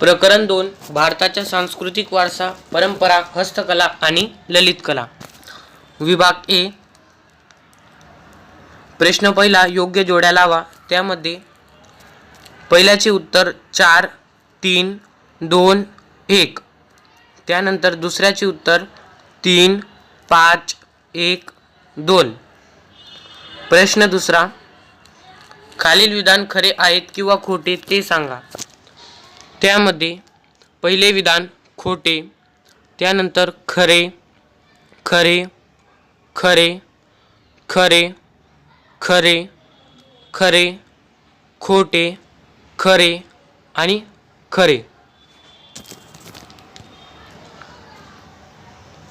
प्रकरण 2 भारताचा सांस्कृतिक वारसा, परंपरा, हस्तकला आणि ललित कला. विभाग ए. प्रश्न पहिला, योग्य जोड्या लावा. त्यामध्ये पहिल्याचे उत्तर 4 3 2 1. त्यानंतर दुसऱ्याचे उत्तर 3 5 1 2. प्रश्न दुसरा, खालील विधान खरे आहेत किंवा खोटे ते सांगा. त्यामध्ये पहिले विधान खोटे, त्यानंतर खरे, खरे, खरे, खरे, खरे, खरे, खोटे, खरे आणि खरे.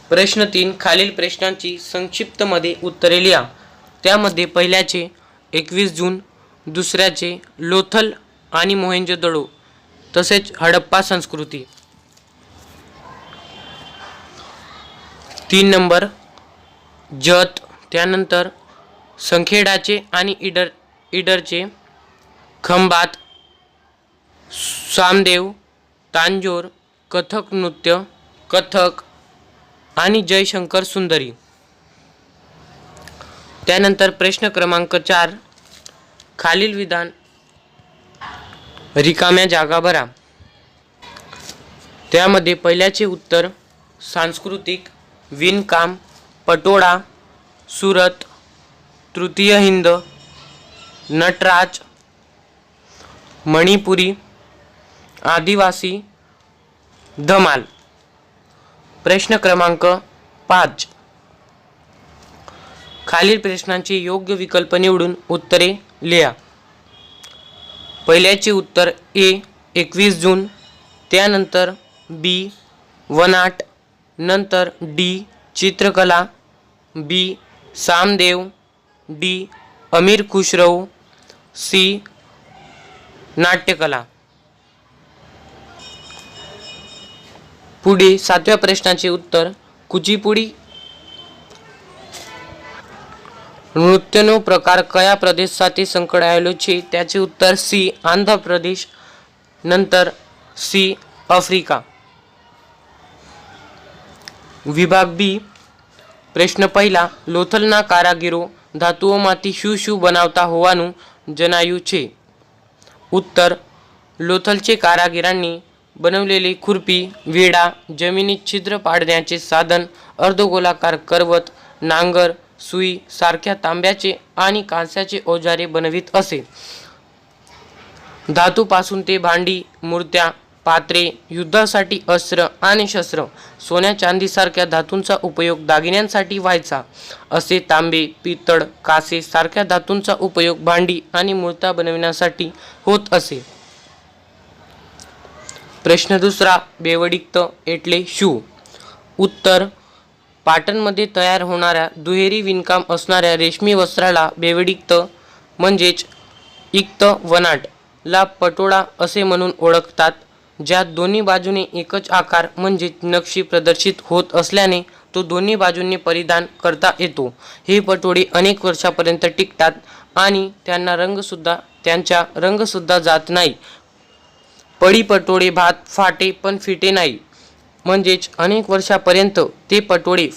प्रश्न 3, खालील प्रश्नांची संक्षिप्तमध्ये उत्तरे लिहा. त्यामध्ये पहिल्याचे 21 जून, दुसऱ्याचे लोथल आणि मोहेंजोदडो तसेच हडप्पा संस्कृती. 3 नंबर जत, त्यानंतर संखेडाचे आणि इडरचे, खंबात, सामदेव, तांजोर, कथक नृत्य, कथक आणि जयशंकर सुंदरी. त्यानंतर प्रश्न क्रमांक 4, खालील विधान रिकाम्या जागा भरा. त्यामध्ये पहिल्याचे उत्तर सांस्कृतिक, विणकाम, पटोळा, सुरत, तृतीय हिंद, नटराज, मणिपुरी, आदिवासी, धमाल. प्रश्न क्रमांक 5, खालील प्रश्नांची योग्य विकल्प निवडून उत्तरे लिहा. पहिल्याचे उत्तर ए 21 जून, त्यानंतर बी वनाट, नंतर डी चित्रकला, बी सामदेव, डी अमीर खुसरो, सी नाट्यकला. पुढे 7व्या प्रश्नाचे उत्तर कुचिपुडी नृत्यनो प्रकार कया प्रदेशातील संकळायलो छे. त्याचे उत्तर सी आंध्र प्रदेश, नंतर सी आफ्रिका. विभाग बी. प्रश्न पहिला, लोथलना कारागिरो धातुओमांथी શું શું બનાવતા હોવાનું જણાયું છે. उत्तर, लोथलचे कारागिरांनी बनवलेली खुरपी, विडा, जमिनीत छिद्र पाडण्याचे साधन, अर्धगोलाकार करवत, नांगर, सुई सारख्या तांब्याचे आणि कांस्याचे औजारे बनवित असे. धातूपासून ते भांडी, मूर्त्या, पात्रे, युद्धासाठी अस्त्र आणि शस्त्र, सोन्या चांदीसारख्या धातूंचा उपयोग दागिन्यांसाठी व्हायचा. असे तांबे, पितळ, कासे सारख्या धातूंचा उपयोग भांडी आणि मूर्त्या बनविण्यासाठी होत असे. प्रश्न दुसरा, बेवडिक्त एटले शू. उत्तर, पाटणमध्ये तयार होणाऱ्या दुहेरी विणकाम असणाऱ्या रेशमी वस्त्राला बेवडिक्त म्हणजेच इक्त वनाट ला पटोळा असे म्हणून ओळखतात. ज्यात दोन्ही बाजूने एकच आकार म्हणजेच नक्षी प्रदर्शित होत असल्याने तो दोन्ही बाजूंनी परिधान करता येतो. हे पटोळे अनेक वर्षापर्यंत टिकतात आणि त्यांचा रंगसुद्धा जात नाही. पडी पटोळे भात फाटे पण फिटे नाही, म्हणजेच अनेक वर्षापर्यंत ते पटोळे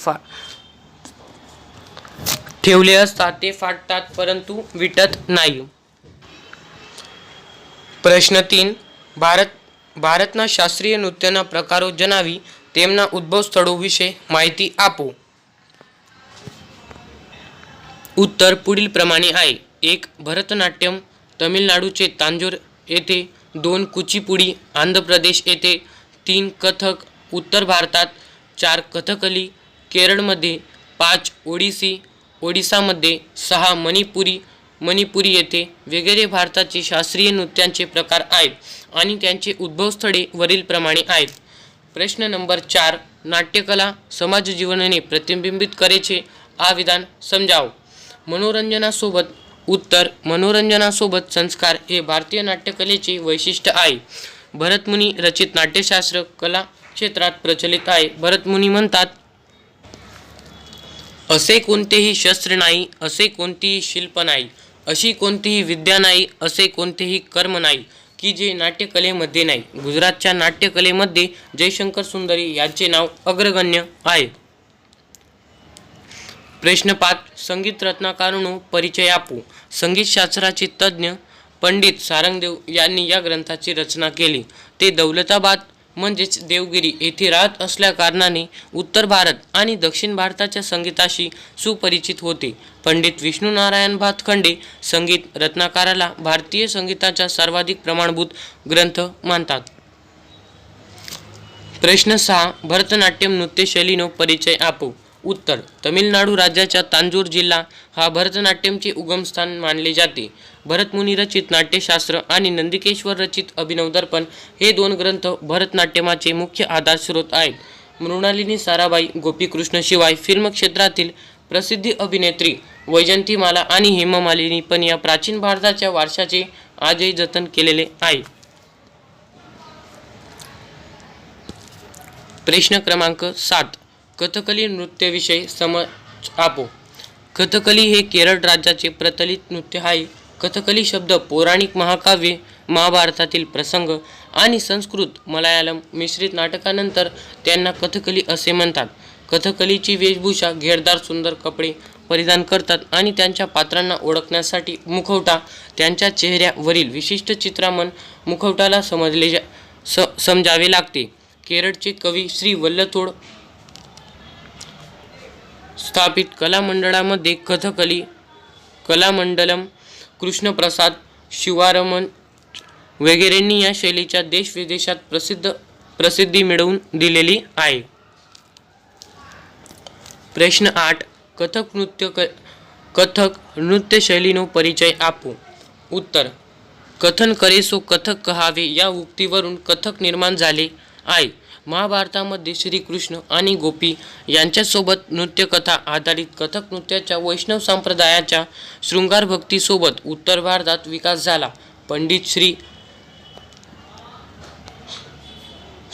ठेवले असता ते फाटतात परंतु विटत नाही. प्रश्न 3, ભારતના શાસ્ત્રીય નૃત્યના પ્રકારો જણાવી તેમના ઉદ્ભવ સ્થળો વિશે માહિતી આપો. उत्तर पुढील प्रमाणे आहे. 1 भरतनाट्यम तमिळनाडूचे तांजोर येथे, 2 कुचिपुडी आंध्र प्रदेश येथे, 3 कथक उत्तर भारतात, 4 कथकली केरळमध्ये, 5 ओडिसी ओडिसामध्ये, 6 मणिपुरी येथे वगैरे भारताचे शास्त्रीय नृत्यांचे प्रकार आहेत आणि त्यांचे उद्भवस्थळे वरील प्रमाणे आहेत. प्रश्न नंबर 4, नाट्यकला समाज जीवनने प्रतिबिंबित करेचे आ विधान समजाव. मनोरंजनासोबत. उत्तर, मनोरंजनासोबत संस्कार हे भारतीय नाट्यकलेचे वैशिष्ट्य आहे. भरतमुनी रचित नाट्यशास्त्र कला क्षेत्रात प्रचलित आहे. भरतमुनी म्हणतात, असे कोणतेही शस्त्र नाही, असे कोणतेही शिल्प नाही, अशी कोणतीही विद्या नाही, असे कोणतेही कर्म नाही की जे नाट्यकलेमध्ये नाही. गुजरातच्या नाट्यकलेमध्ये जयशंकर सुंदरी यांचे नाव अग्रगण्य आहे. प्रश्न 5. संगीत रत्नाकरनो परिचय आपो. संगीतशास्त्राचे तज्ज्ञ पंडित सारंगदेव यांनी या ग्रंथाची रचना केली. ते दौलताबाद म्हणजेच देवगिरी येथे राहत असल्याकारणाने उत्तर भारत आणि दक्षिण भारताच्या संगीताशी सुपरिचित होते. पंडित विष्णू नारायण भातखंडे संगीत रत्नाकराला भारतीय संगीताचा सर्वाधिक प्रमाणभूत ग्रंथ मानतात. प्रश्न 6. भरतनाट्यम नृत्यशैलीनो परिचय आपो. उत्तर. तमिळनाडू राज्याच्या तांजूर जिल्हा हा भरतनाट्यमचे उगमस्थान मानले जाते. भरतमुनी रचित नाट्यशास्त्र आणि नंदिकेश्वर रचित अभिनव दर्पण हे 2 ग्रंथ भरतनाट्यमाचे मुख्य आधारस्रोत आहेत. मृणालिनी साराभाई गोपीकृष्ण शिवाय फिल्म क्षेत्रातील प्रसिद्ध अभिनेत्री वैजयंतीमाला आणि हेममालिनी पण या प्राचीन भारताच्या वारशाचे आजही जतन केलेले आहे. प्रश्न क्रमांक 7. कथकली नृत्यविषयी समज आपो. कथकली हे केरळ राज्याचे प्रचलित नृत्य आहे. कथकली शब्द पौराणिक महाकाव्ये, महाभारतातील प्रसंग आणि संस्कृत मल्याळम मिश्रित नाटकानंतर त्यांना कथकली असे म्हणतात. कथकलीची वेशभूषा घेरदार सुंदर कपडे परिधान करतात आणि त्यांच्या पात्रांना ओळखण्यासाठी मुखवटा त्यांच्या चेहऱ्यावरील विशिष्ट चित्रामण मुखवटाला समजावे लागते. केरळचे कवी श्री वल्लथोड स्थापित कलामंडळामध्ये कथकली कलामंडलम, कृष्णप्रसाद, शिवारमण वगैरेंनी या शैलीच्या देशविदेशात प्रसिद्धी मिळवून दिलेली आहे. प्रश्न 8. कथक नृत्यशैलीनो परिचय आपो. उत्तर. कथन करे सो कथक कहावे या उक्तीवरून कथक निर्माण झाले आहे. महाभारतामध्ये श्रीकृष्ण आणि गोपी यांच्यासोबत नृत्यकथा आधारित कथक नृत्याच्या वैष्णव संप्रदायाच्या शृंगार भक्तीसोबत उत्तर भारतात विकास झाला. पंडित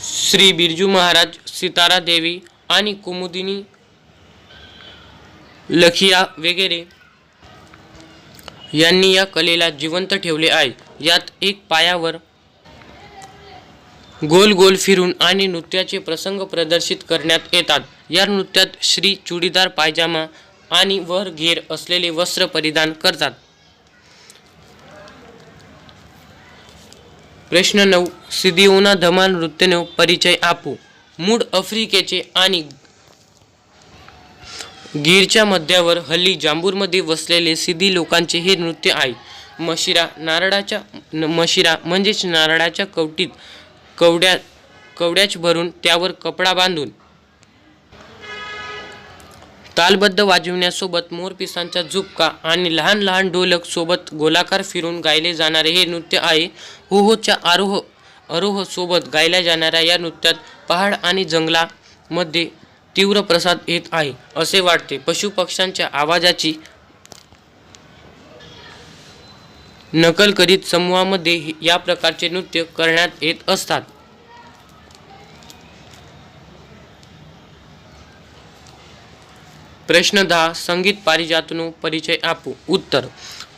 श्री बिरजू महाराज, सितारा देवी आणि कुमुदिनी लखिया वगैरे यांनी या कलेला जिवंत ठेवले आहे. यात एक पायावर गोल गोल फिरून आणि नृत्याचे प्रसंग प्रदर्शित करण्यात येतात. या नृत्यात श्री चुडीदार पायजामा आणि वर घेर असलेले वस्त्र परिधान करतात. प्रश्न 9. सिदिओना धमाल नृत्यनो परिचय आपो. मूळ आफ्रिकेचे आणि गीरच्या मध्यावर हल्ली जांबूरमध्ये वसलेले सिदी लोकांचे हे नृत्य आहे. मशिरा म्हणजेच नारळाच्या कवटीत कवड्याच भरून त्यावर कपडा बांधून तालबद्ध वाजविण्यासोबत मोरपिसांचा झुपका आणि लहान लहान ढोलक सोबत गोलाकार फिरून गायले जाणारे हे नृत्य आहे. होहोच्या आरोह सोबत गायल्या जाणाऱ्या या नृत्यात पहाड आणि जंगलामध्ये तीव्र प्रसाद येत आहे असे वाटते. पशुपक्ष्यांच्या आवाजाची नकल करीत समूहामध्ये या प्रकारचे नृत्य करण्यात येत असतात. प्रश्न 10. संगीत पारिजातनो परिचय आपो. उत्तर.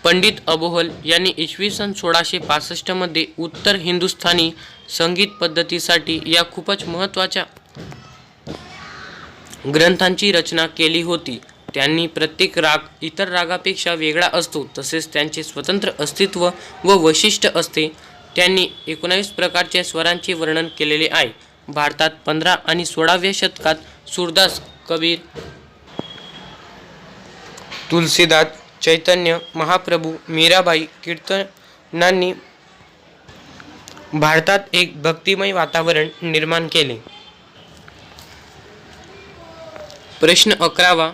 पंडित अबोहल यांनी इसवी सन 1665 मध्ये उत्तर हिंदुस्थानी संगीत पद्धतीसाठी या खूपच महत्त्वाच्या ग्रंथांची रचना केली होती. त्यांनी प्रत्येक राग इतर रागापेक्षा वेगळा असतो तसेच त्यांचे स्वतंत्र अस्तित्व व वैशिष्ट्य असते. त्यांनी 19 प्रकारच्या स्वरांचे वर्णन केलेले आहे. भारतात 15 आणि 16व्या शतकात सूरदास, कबीर, तुलसीदास, चैतन्य महाप्रभू, मीराबाई कीर्तनांनी भारतात एक भक्तिमय वातावरण निर्माण केले. प्रश्न 11.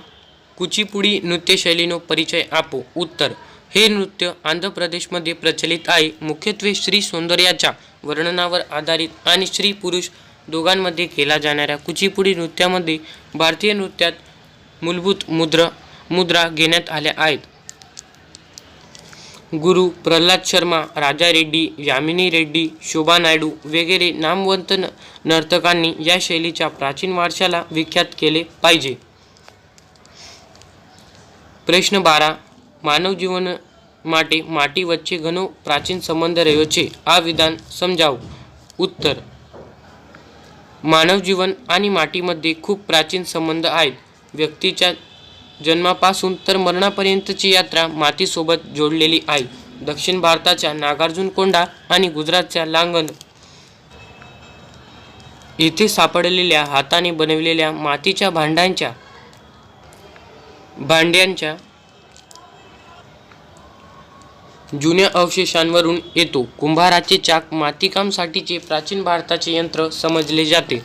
कुचिपुडी नृत्यशैलीनो परिचय आपो. उत्तर. हे नृत्य आंध्र प्रदेशमध्ये प्रचलित आहे. मुख्यत्वे स्त्री सौंदर्याच्या वर्णनावर आधारित आणि स्त्री पुरुष दोघांमध्ये केला जाणाऱ्या कुचिपुडी नृत्यामध्ये भारतीय नृत्यात मूलभूत मुद्रा घेण्यात आल्या आहेत. गुरु प्रल्हाद शर्मा, राजा रेड्डी, यामिनी रेड्डी, शोभा नायडू वगैरे नामवंत नर्तकांनी या शैलीच्या प्राचीन वारशाला विख्यात केले पाहिजे. प्रश्न 12. માટે માટી વચ્ચે ઘણો પ્રાચીન સંબંધ રહ્યો છે. આ વિધાન સમજાવો. उत्तर मानव जीवन आणि मातीमध्ये खूप प्राचीन संबंध आहेत. व्यक्तीच्या जन्मापासून तर मरणापर्यंतची यात्रा मातीसोबत जोडलेली आहे. दक्षिण भारताच्या नागार्जुनकोंडा आणि गुजरातच्या लांगण येथे सापडलेल्या हाताने बनवलेल्या मातीच्या भांड्यांच्या जुन्या अवशेषांवरून येतो. कुंभाराचे चाक मातीकामासाठीचे प्राचीन भारताचे यंत्र समजले जाते.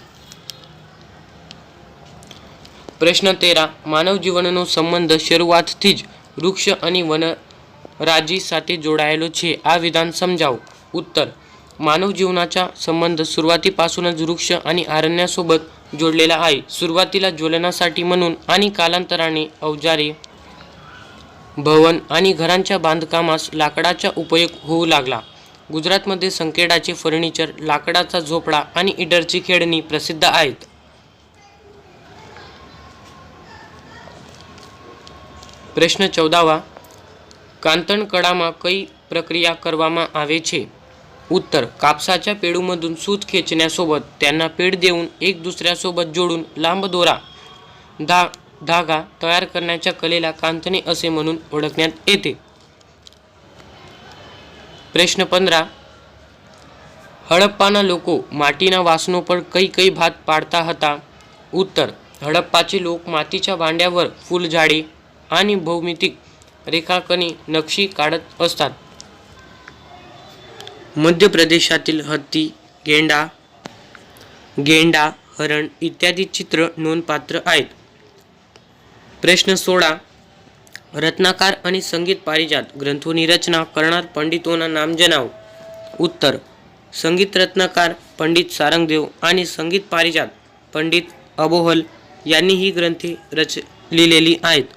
प्रश्न 13. માનવ જીવનનો સંબંધ શરૂઆતથી જ વૃક્ષ અને વનરાજી સાથે જોડાયેલો છે. આ વિધાન સમજાવો. उत्तर मानव जीवनाचा संबंध सुरुवातीपासूनच वृक्ष आणि अरण्यासोबत जोडलेला आहे. सुरुवातीला ज्वलनासाठी म्हणून आणि कालांतराने अवजारे, भवन आणि घरांच्या बांधकामास लाकडाचा उपयोग होऊ लागला. गुजरातमध्ये संखेडाचे फर्निचर, लाकडाचा झोपडा आणि इटरची खेळणी प्रसिद्ध आहेत. પ્રશ્ન 14. કાંતણકળામાં કઈ પ્રક્રિયા કરવામાં આવે છે? उत्तर कापसाच्या पेडूमधून सूत खेचण्यासोबत त्यांना पेड देऊन एक दुसऱ्यासोबत जोडून लांब दोरा धागा तयार करण्याच्या कलेला कांतणे असे म्हणून ओळखण्यात येते. प्रश्न 15. હડપ્પાના લોકો માટીના વાસણો પર કઈ કઈ ભાત પાડતા હતા? उत्तर हडप्पाचे लोक मातीच्या भांड्यावर फुलझाडे आणि भौमितिक रेखांकने नक्षी काढत असतात. मध्य प्रदेशातील हत्ती, गेंडा, हरण इत्यादी चित्र नोंदपात्र आहेत. प्रश्न 16. रत्नाकर आणि संगीत पारिजात ग्रंथोनी रचना करणार पंडितोना नाम जणाव. उत्तर संगीत रत्नाकर पंडित सारंगदेव आणि संगीत पारिजात पंडित अबोहल यांनी ही ग्रंथे लिहिलेली आहेत.